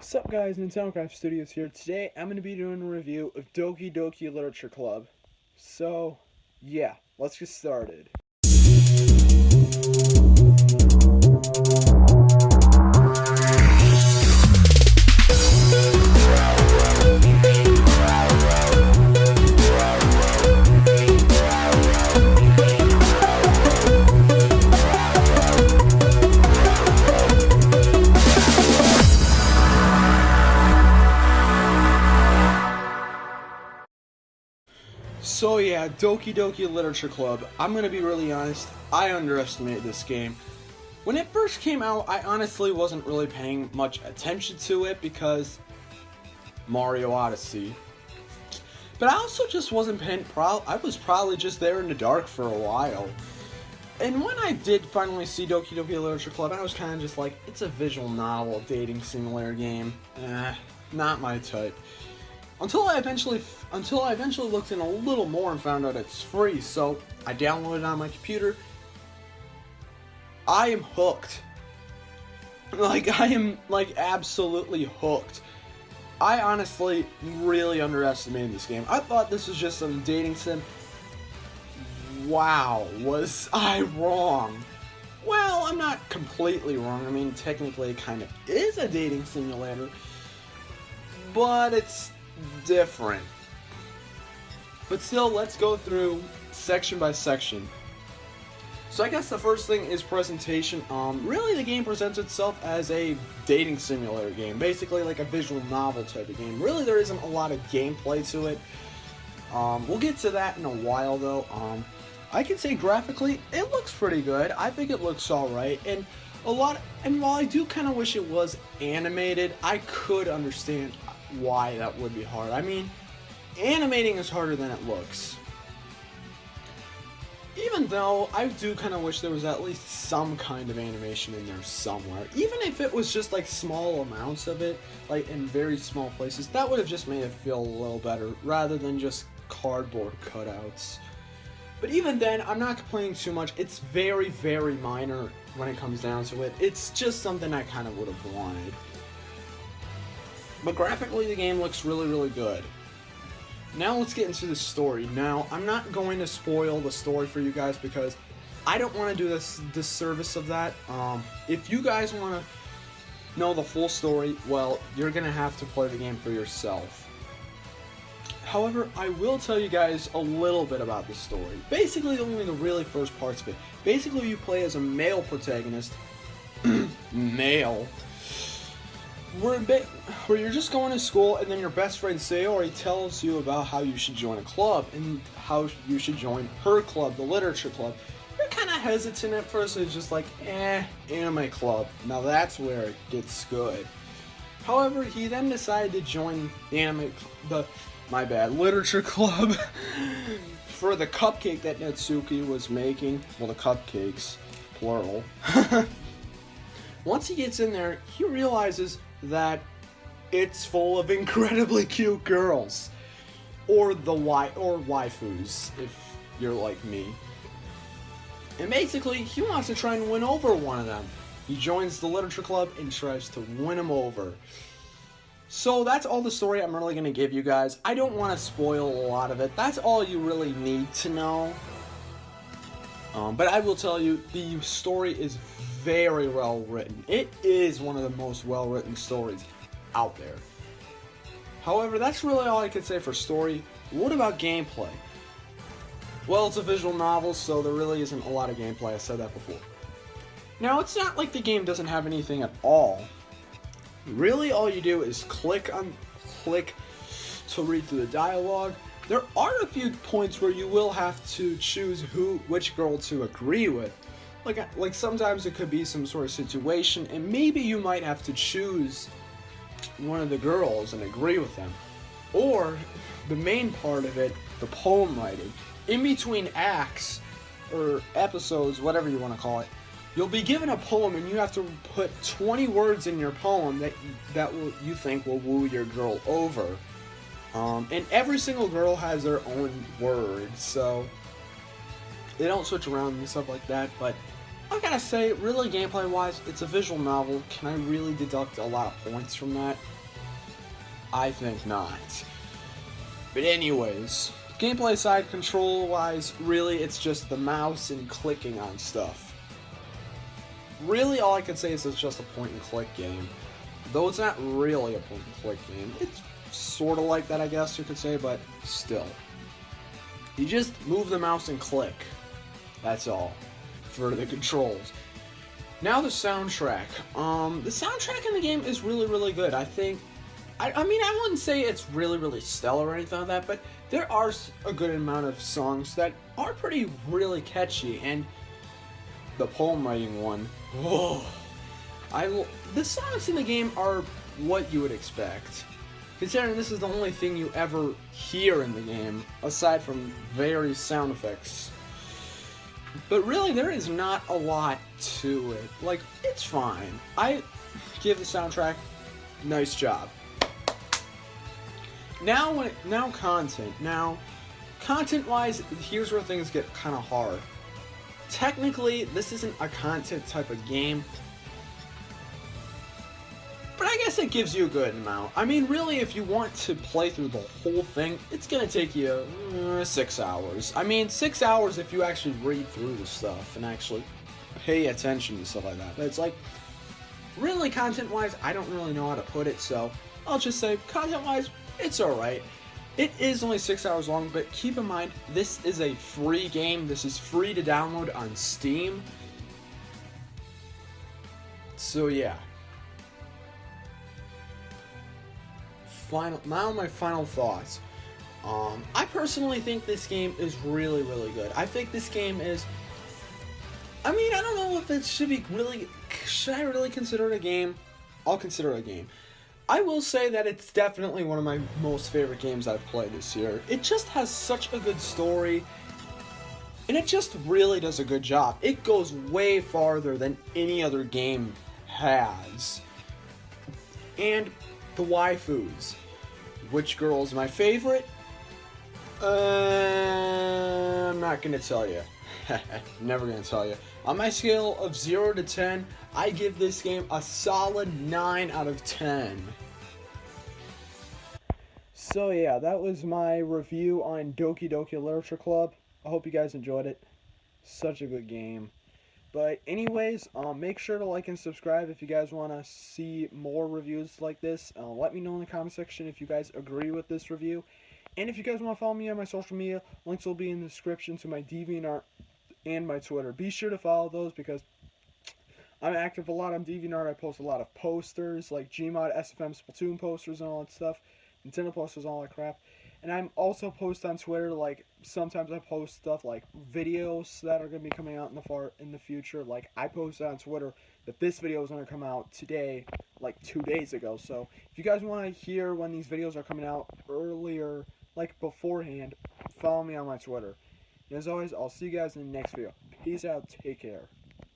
What's up guys, Nintendo Studios here. Today I'm going to be doing a review of Doki Doki Literature Club. So, yeah, let's get started. So yeah, Doki Doki Literature Club. I'm gonna be really honest, I underestimated this game. When it first came out, I honestly wasn't really paying much attention to it because Mario Odyssey. But I also just wasn't paying, I was probably just there in the dark for a while. And when I did finally see Doki Doki Literature Club, I was kind of just like, it's a visual novel dating simulator game. Not my type. Until I eventually looked in a little more and found out it's free, so I downloaded it on my computer. I am hooked. I am absolutely hooked. I honestly really underestimated this game. I thought this was just some dating sim. Wow, was I wrong? Well, I'm not completely wrong. I mean, technically it kind of is a dating simulator, but it's different. But still, let's go through section by section. So I guess the first thing is presentation. Really the game presents itself as a dating simulator game, basically like a visual novel type of game. Really there isn't a lot of gameplay to it. We'll get to that in a while though. I can say graphically it looks pretty good. I think it looks alright, and while I do kind of wish it was animated, I could understand why that would be hard. I mean, animating is harder than it looks. Even though I do kind of wish there was at least some kind of animation in there somewhere. Even if it was just like small amounts of it, like in very small places, that would have just made it feel a little better rather than just cardboard cutouts. But even then, I'm not complaining too much. It's very, very minor when it comes down to it. It's just something I kind of would have wanted. But graphically, the game looks really, really good. Now let's get into the story. Now, I'm not going to spoil the story for you guys because I don't want to do this disservice of that. If you guys want to know the full story, well, you're going to have to play the game for yourself. However, I will tell you guys a little bit about the story. Basically, only the really first parts of it. Basically, you play as a male protagonist. Male. Where you're just going to school, and then your best friend Sayori tells you about how you should join a club, and how you should join her club, the literature club. You're kind of hesitant at first, it's just like, anime club. Now that's where it gets good. However, he then decided to join the literature club for the cupcake that Natsuki was making. Well, the cupcakes, plural. Once he gets in there, he realizes that it's full of incredibly cute girls, or waifus if you're like me. And basically, he wants to try and win over one of them. He joins the literature club and tries to win them over. So that's all the story I'm really going to give you guys. I don't want to spoil a lot of it. That's all you really need to know. But I will tell you, the story is very well written. It is one of the most well written stories out there. However, that's really all I could say for story. What about gameplay? Well, it's a visual novel, so there really isn't a lot of gameplay. I said that before. Now, it's not like the game doesn't have anything at all. Really, all you do is click to read through the dialogue. There are a few points where you will have to choose which girl to agree with. Like sometimes it could be some sort of situation, and maybe you might have to choose one of the girls and agree with them. Or the main part of it, the poem writing. In between acts or episodes, whatever you want to call it, you'll be given a poem, and you have to put 20 words in your poem that you think will woo your girl over. And every single girl has their own words, so they don't switch around and stuff like that, but I gotta say, really gameplay-wise, it's a visual novel. Can I really deduct a lot of points from that? I think not. But anyways, gameplay side, control-wise, really it's just the mouse and clicking on stuff. Really, all I can say is it's just a point-and-click game. Though it's not really a point-and-click game. It's sort of like that, I guess you could say, but still. You just move the mouse and click. That's all for the controls. Now the soundtrack. The soundtrack in the game is really, really good. I think, I mean, I wouldn't say it's really, really stellar or anything like that, but there are a good amount of songs that are pretty, really catchy, and the poem writing one, whoa. The songs in the game are what you would expect, considering this is the only thing you ever hear in the game, aside from various sound effects. But really, there is not a lot to it. Like, it's fine. I give the soundtrack, nice job. Now content-wise, here's where things get kind of hard. Technically, this isn't a content type of game, but I guess it gives you a good amount. I mean, really, if you want to play through the whole thing, it's gonna take you 6 hours. I mean, 6 hours if you actually read through the stuff and actually pay attention to stuff like that. But it's like, really, content-wise, I don't really know how to put it, so I'll just say, content-wise, it's alright. It is only 6 hours long, but keep in mind, this is a free game. This is free to download on Steam. So yeah. Now my final thoughts. I personally think this game is really, really good. I think this game is, I mean, I don't know if it should I really consider it a game? I'll consider it a game. I will say that it's definitely one of my most favorite games I've played this year. It just has such a good story, and it just really does a good job. It goes way farther than any other game has. And the waifus. Which girl is my favorite? I'm not gonna tell you. Never gonna tell you. On my scale of 0 to 10, I give this game a solid 9 out of 10. So yeah, that was my review on Doki Doki Literature Club. I hope you guys enjoyed it. Such a good game. But anyways, make sure to like and subscribe if you guys want to see more reviews like this. Let me know in the comment section if you guys agree with this review. And if you guys want to follow me on my social media, links will be in the description to my DeviantArt and my Twitter. Be sure to follow those because I'm active a lot on DeviantArt. I post a lot of posters like Gmod, SFM, Splatoon posters and all that stuff. Nintendo posters, all that crap. And I'm also post on Twitter, like, sometimes I post stuff like videos that are going to be coming out in the future. Like, I posted on Twitter that this video is going to come out today, like 2 days ago. So, if you guys want to hear when these videos are coming out earlier, like beforehand, follow me on my Twitter. And as always, I'll see you guys in the next video. Peace out, take care.